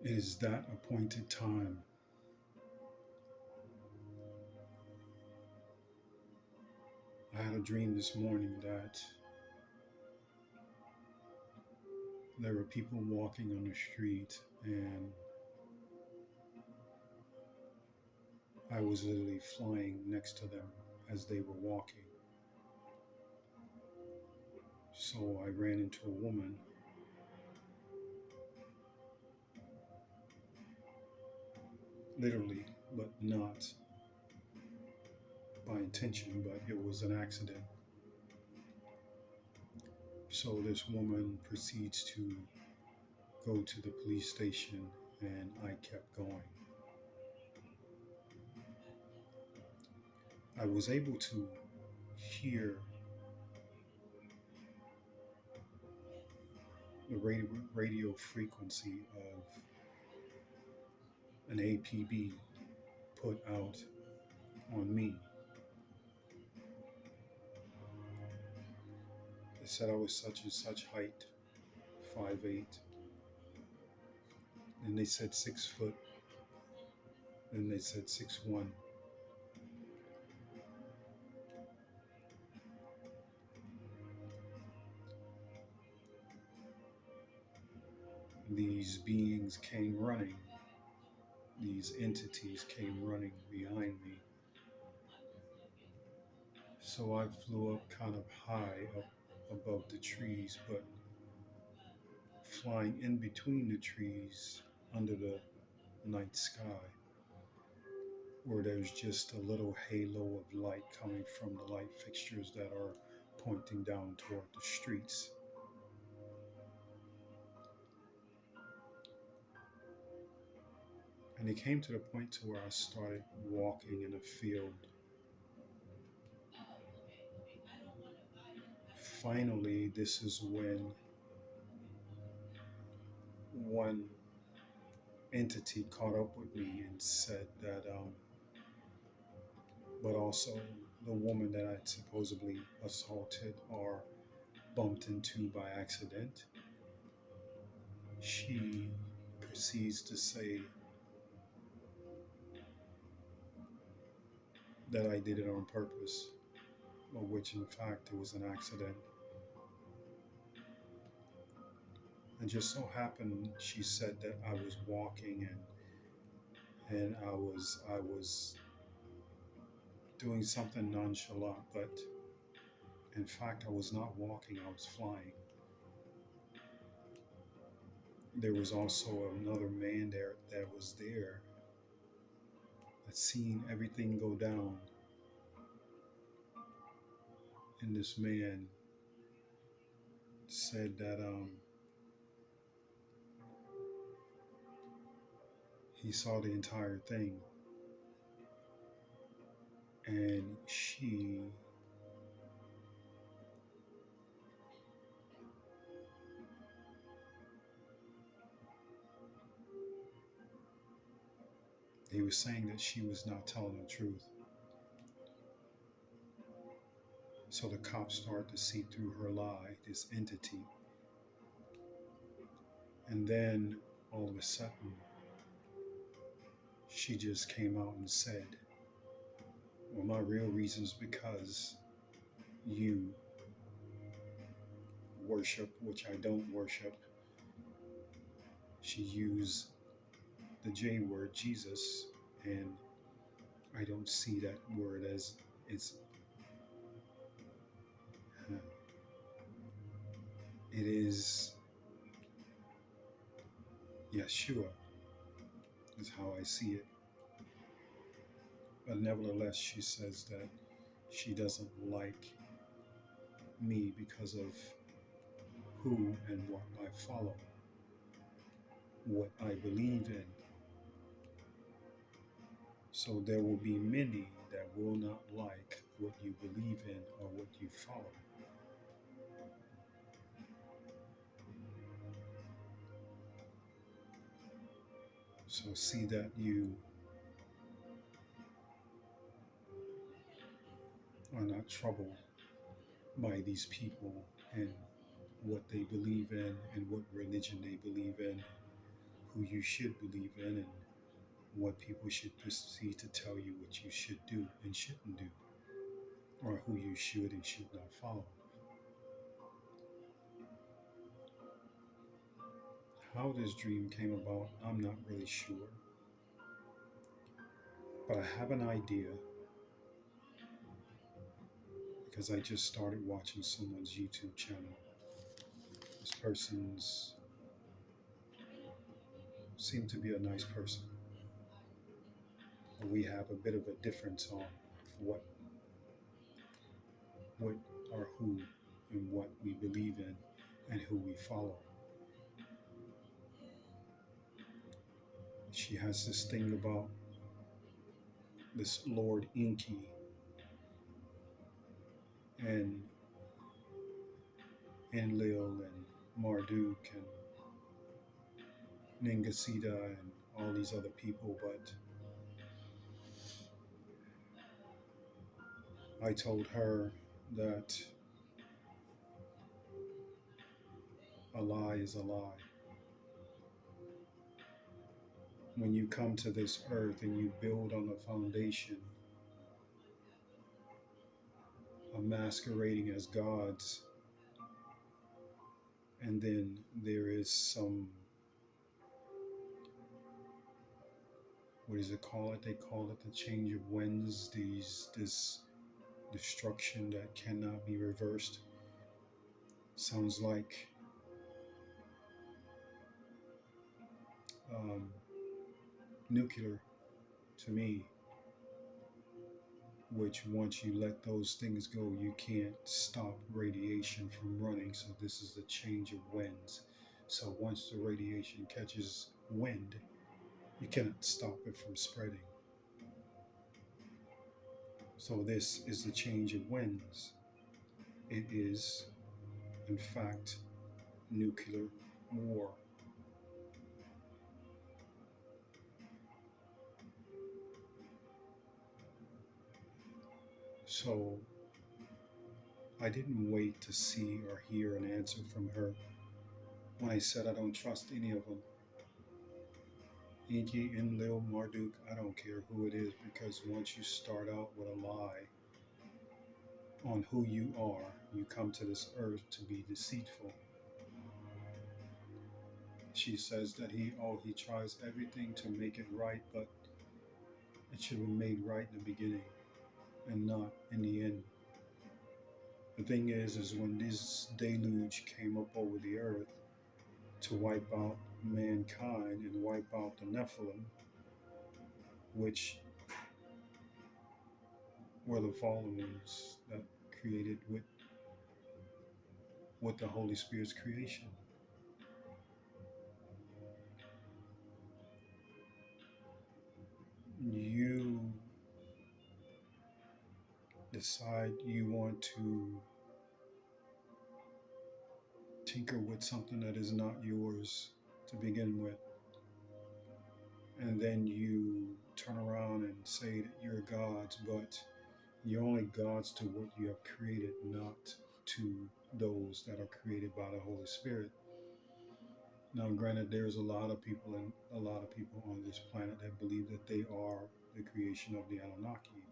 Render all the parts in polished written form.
It is that appointed time. I had a dream this morning that there were people walking on the street, and I was literally flying next to them as they were walking. So I ran into a woman, literally, but not by intention, but it was an accident. So this woman proceeds to go to the police station, and I kept going. I was able to hear the radio frequency of an APB put out on me. They said I was such and such height, 5'8". Then they said 6 foot. Then they said 6'1". These beings came running. These entities came running behind me. So I flew up kind of high up above the trees, but flying in between the trees under the night sky, where there's just a little halo of light coming from the light fixtures that are pointing down toward the streets. And it came to the point to where I started walking in a field. Finally, this is when one entity caught up with me and said that, but also the woman that I'd supposedly assaulted or bumped into by accident, she proceeds to say that I did it on purpose, which in fact it was an accident. And just so happened, she said that I was walking and I was doing something nonchalant, but in fact I was not walking, I was flying. There was also another man there that was there that seen everything go down. And this man said that he saw the entire thing, and he was saying that she was not telling the truth. So the cops started to see through her lie, this entity. And then all of a sudden, she just came out and said, well, my real reason is because you worship, which I don't worship. She used the J word, Jesus, and I don't see that word as it's it is Yeshua is how I see it. But nevertheless, she says that she doesn't like me because of who and what I follow, what I believe in. So there will be many that will not like what you believe in or what you follow. So see that you are not troubled by these people and what they believe in and what religion they believe in, who you should believe in and what people should proceed to tell you what you should do and shouldn't do, or who you should and should not follow. How this dream came about, I'm not really sure, but I have an idea because I just started watching someone's YouTube channel. This person's seemed to be a nice person, but we have a bit of a difference on what what or who and what we believe in and who we follow. She has this thing about this Lord Inky and Enlil and Marduk and Ningasita and all these other people, but I told her that a lie is a lie. When you come to this earth and you build on a foundation of masquerading as gods, and then there is some, what does it call it? They call it the change of winds, this destruction that cannot be reversed. Sounds like nuclear to me, which once you let those things go, you can't stop radiation from running. So this is the change of winds. So once the radiation catches wind, you cannot stop it from spreading. So this is the change of winds. It is, in fact, nuclear war. So I didn't wait to see or hear an answer from her when I said I don't trust any of them. Inky, Enlil, Marduk, I don't care who it is, because once you start out with a lie on who you are, you come to this earth to be deceitful. She says that he tries everything to make it right, but it should have been made right in the beginning and not in the end. The thing is when this deluge came up over the earth to wipe out mankind and wipe out the Nephilim, which were the fallen ones that created with the Holy Spirit's creation. You decide you want to tinker with something that is not yours to begin with, and then you turn around and say that you're gods, but you're only gods to what you have created, not to those that are created by the Holy Spirit. Now, granted, there's a lot of people on this planet that believe that they are the creation of the Anunnaki.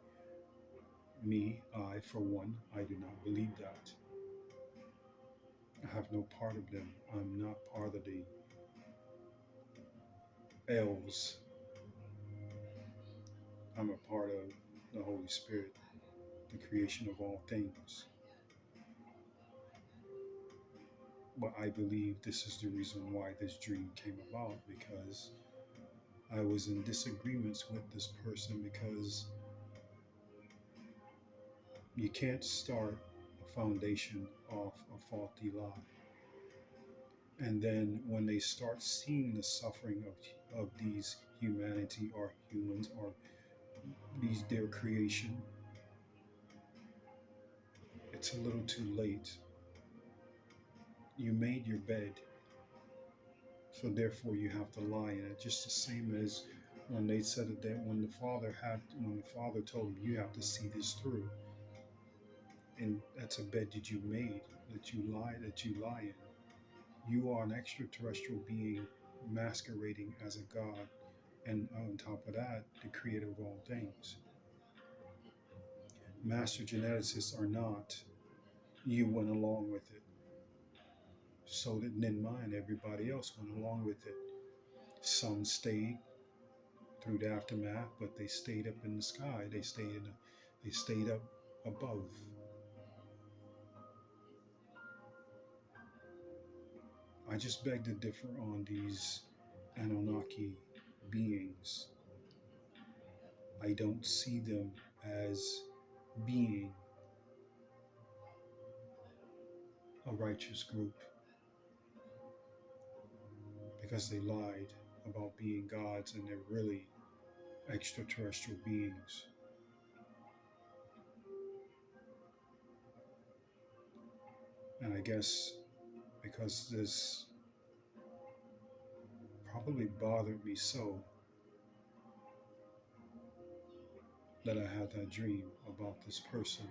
Me, I, for one, I do not believe that. I have no part of them. I'm not part of the elves. I'm a part of the Holy Spirit, the creation of all things. But I believe this is the reason why this dream came about, because I was in disagreements with this person, because you can't start a foundation off a faulty lie. And then when they start seeing the suffering of these humanity or humans or their creation, it's a little too late. You made your bed, so therefore you have to lie in it. Just the same as when they said that when the father told him, you have to see this through, and that's a bed that you made, that you lie in. You are an extraterrestrial being masquerading as a god, and on top of that, the creator of all things. Master geneticists are not. You went along with it. So did Ninma and everybody else went along with it. Some stayed through the aftermath, but they stayed up in the sky. They stayed up above. I just beg to differ on these Anunnaki beings. I don't see them as being a righteous group because they lied about being gods and they're really extraterrestrial beings. And I guess because this probably bothered me so that I had that dream about this person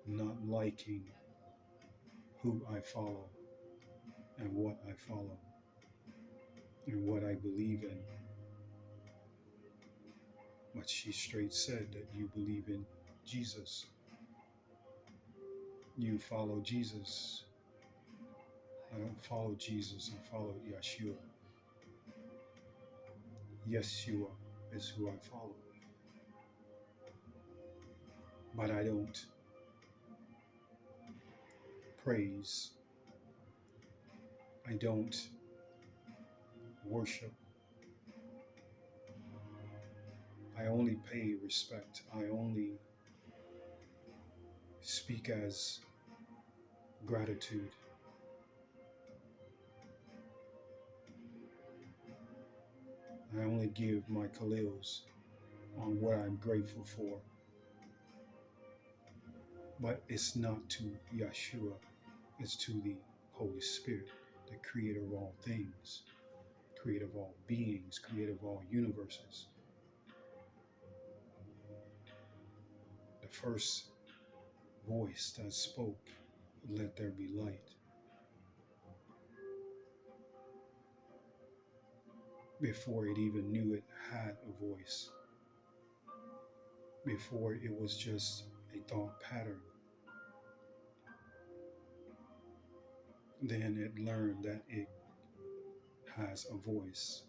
not liking who I follow and what I follow and what I believe in. But she straight said that you believe in Jesus. You follow Jesus. I don't follow Jesus, I follow Yeshua. Yeshua is who I follow. But I don't praise. I don't worship. I only pay respect. I only speak as gratitude. I only give my Khalils on what I'm grateful for. But it's not to Yeshua, it's to the Holy Spirit, the creator of all things, creator of all beings, creator of all universes. The first voice that spoke, let there be light. Before it even knew it had a voice. Before it was just a thought pattern. Then it learned that it has a voice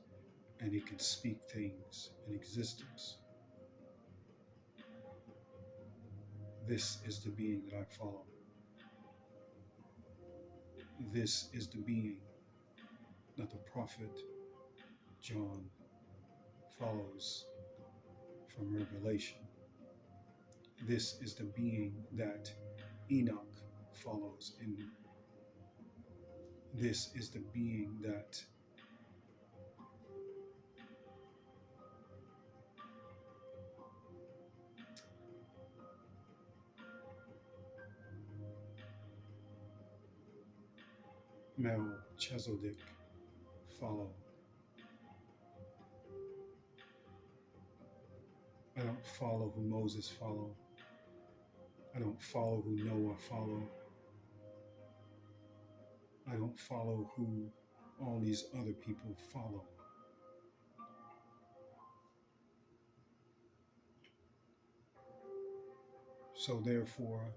and it can speak things in existence. This is the being that I follow. This is the being that the prophet John follows from Revelation. This is the being that Enoch follows, and this is the being that Melchizedek follow. I don't follow who Moses followed. I don't follow who Noah followed. I don't follow who all these other people follow. So therefore,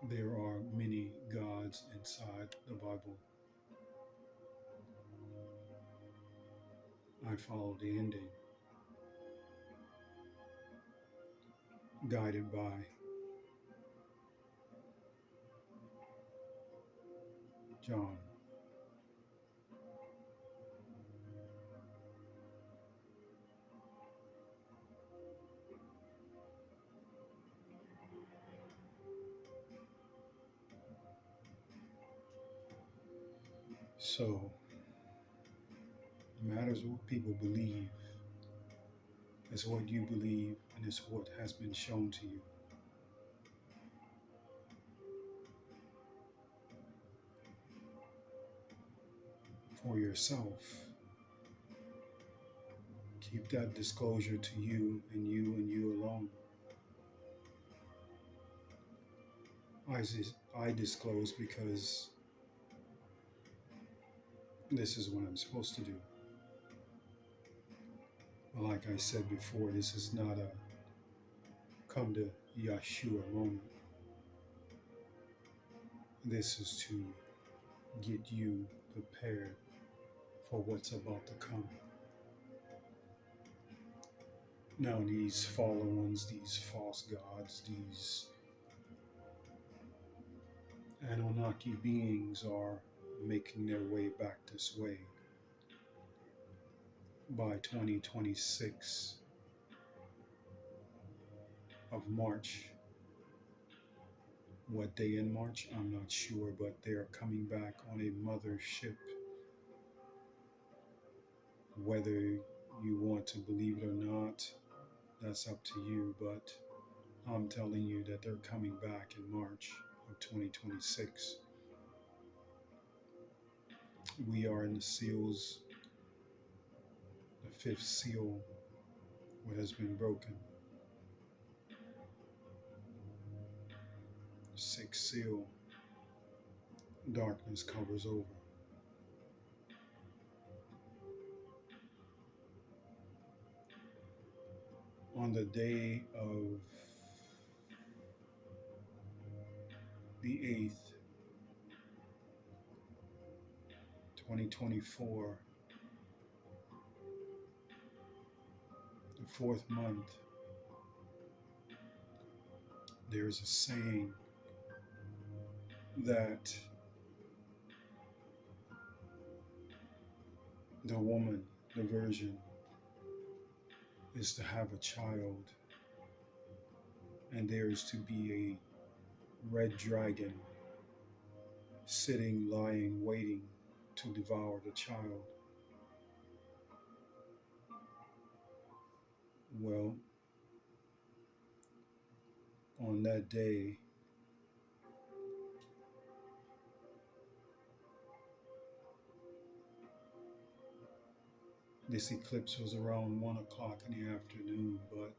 there are many gods inside the Bible. I follow the ending, guided by John. So, it matters what people believe. It's what you believe, and it's what has been shown to you. For yourself, keep that disclosure to you and you and you alone. I disclose because this is what I'm supposed to do. But like I said before, this is not a come to Yeshua moment. This is to get you prepared for what's about to come. Now, these fallen ones, these false gods, these Anunnaki beings are making their way back this way. By 2026 of March, what day in March, I'm not sure, but they're coming back on a mothership. Whether you want to believe it or not, that's up to you, but I'm telling you that they're coming back in March of 2026. We are in the seals, the fifth seal, what has been broken. Sixth seal, darkness covers over. On the day of the 8th, 2024, the fourth month, there's a saying that the woman, the virgin, is to have a child, and there is to be a red dragon sitting, lying, waiting to devour the child. Well, on that day, this eclipse was around 1 o'clock in the afternoon, but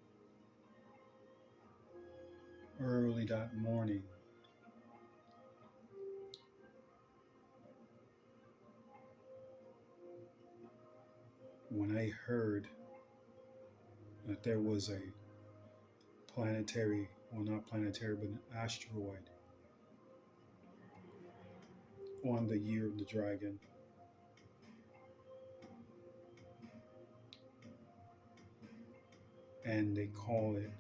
early that morning, when I heard that there was a planetary, well, not planetary, but an asteroid on the year of the dragon, and they call it,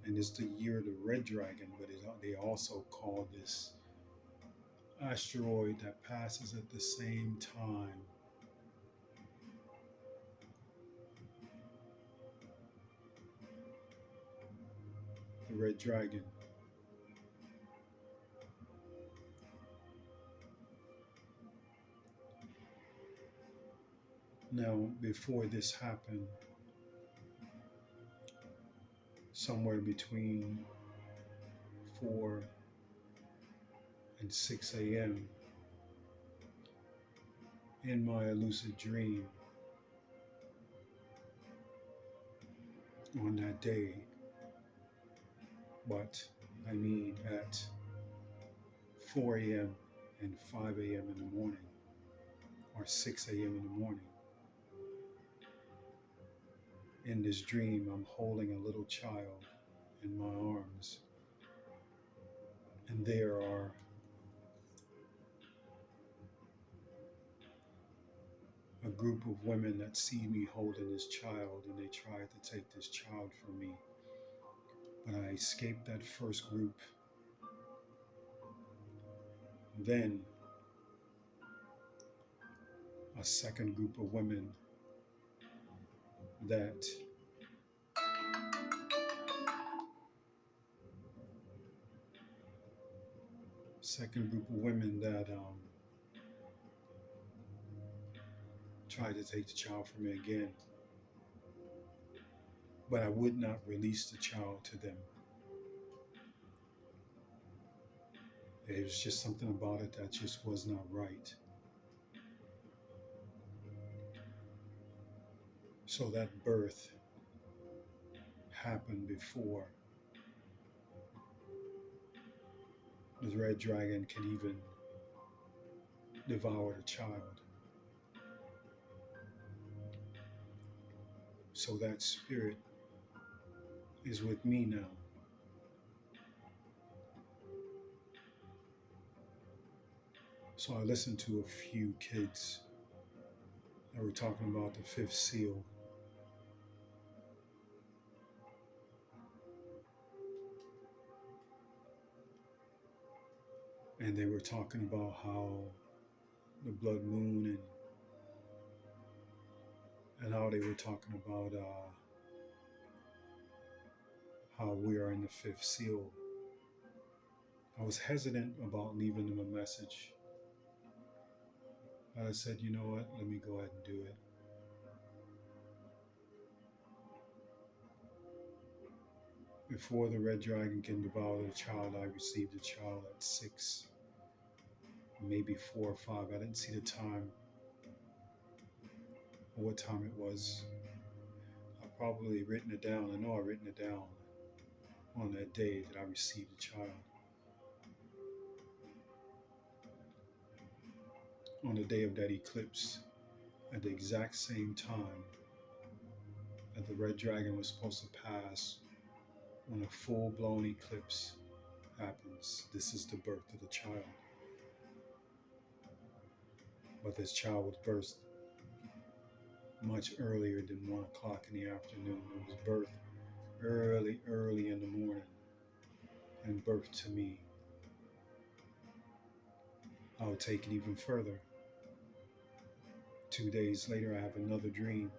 and it's the year of the red dragon, but they also call this asteroid that passes at the same time the red dragon. Now, before this happened, somewhere between 4 and 6 a.m. in my lucid dream on that day, but I mean at 4 a.m. and 5 a.m. in the morning, or 6 a.m. in the morning. In this dream, I'm holding a little child in my arms, and there are a group of women that see me holding this child, and they try to take this child from me. But I escaped that first group. Then a second group of women that tried to take the child from me again, but I would not release the child to them. It was just something about it that just was not right. So that birth happened before the red dragon could even devour the child. So that spirit is with me now. So I listened to a few kids that were talking about the fifth seal. And they were talking about how the blood moon and how they were talking about how we are in the fifth seal. I was hesitant about leaving them a message. But I said, you know what? Let me go ahead and do it. Before the red dragon can devour the child, I received a child at 6, maybe 4 or 5. I didn't see the time or what time it was. I probably written it down. I know I've written it down on that day that I received a child. On the day of that eclipse, at the exact same time that the red dragon was supposed to pass, when a full-blown eclipse happens, this is the birth of the child. But this child was birthed much earlier than 1 o'clock in the afternoon. It was birthed early in the morning and birthed to me. I'll take it even further. 2 days later, I have another dream.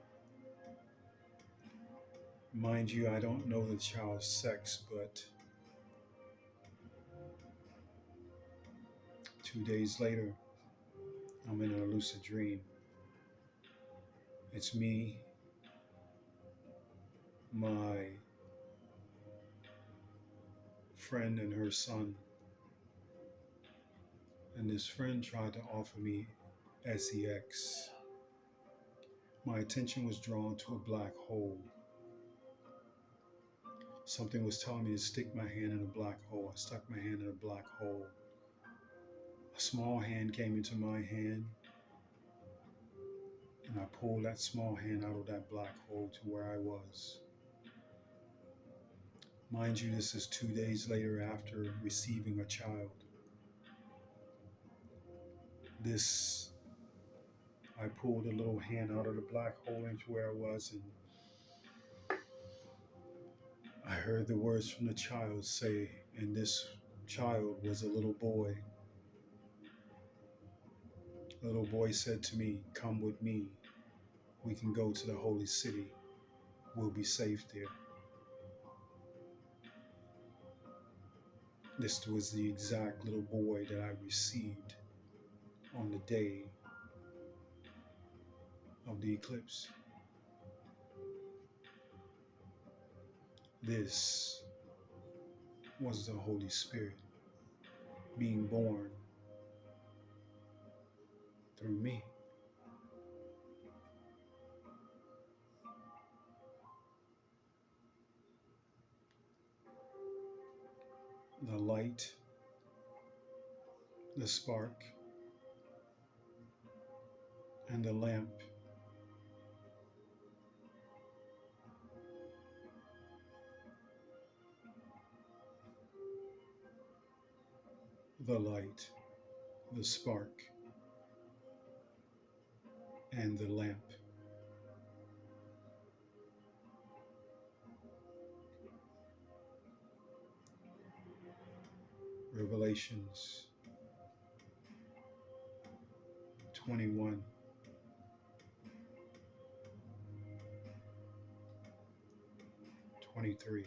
Mind you, I don't know the child's sex, but 2 days later, I'm in a lucid dream. It's me, my friend and her son. And this friend tried to offer me sex. My attention was drawn to a black hole. Something was telling me to stick my hand in a black hole. I stuck my hand in a black hole. A small hand came into my hand, and I pulled that small hand out of that black hole to where I was. Mind you, this is 2 days later after receiving a child. I pulled a little hand out of the black hole into where I was, and I heard the words from the child say, and this child was a little boy. The little boy said to me, "Come with me. We can go to the holy city. We'll be safe there." This was the exact little boy that I received on the day of the eclipse. This was the Holy Spirit being born through me. The light, the spark, and the lamp the light, the spark, and the lamp. Revelations 21. '23.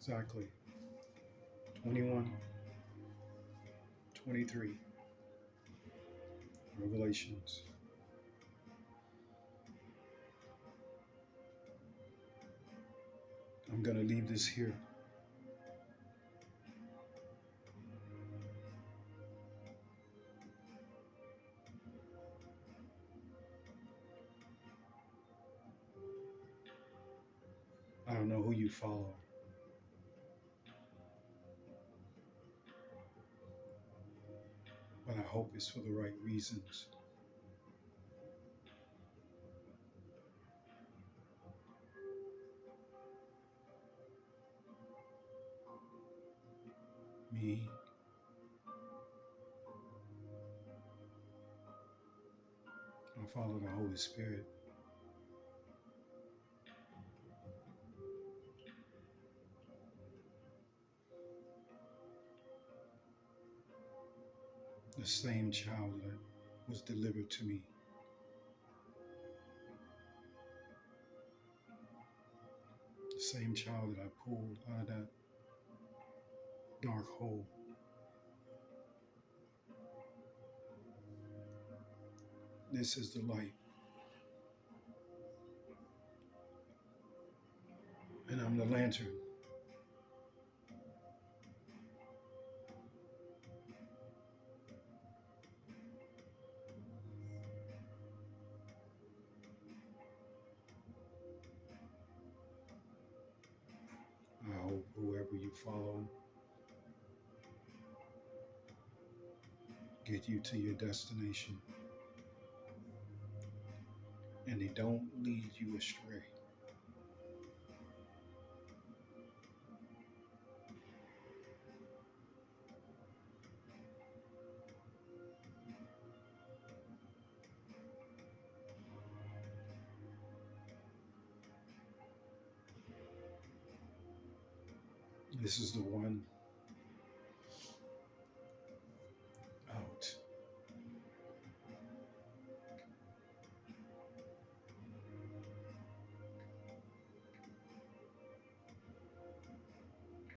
Exactly. 21, 23. Revelations. I'm going to leave this here. don't know who you follow, but I hope it's for the right reasons. Me, I follow the Holy Spirit. The same child that was delivered to me, the same child that I pulled out of that dark hole. This is the light, and I'm the lantern. I hope whoever you follow get you to your destination and they don't lead you astray. This is the one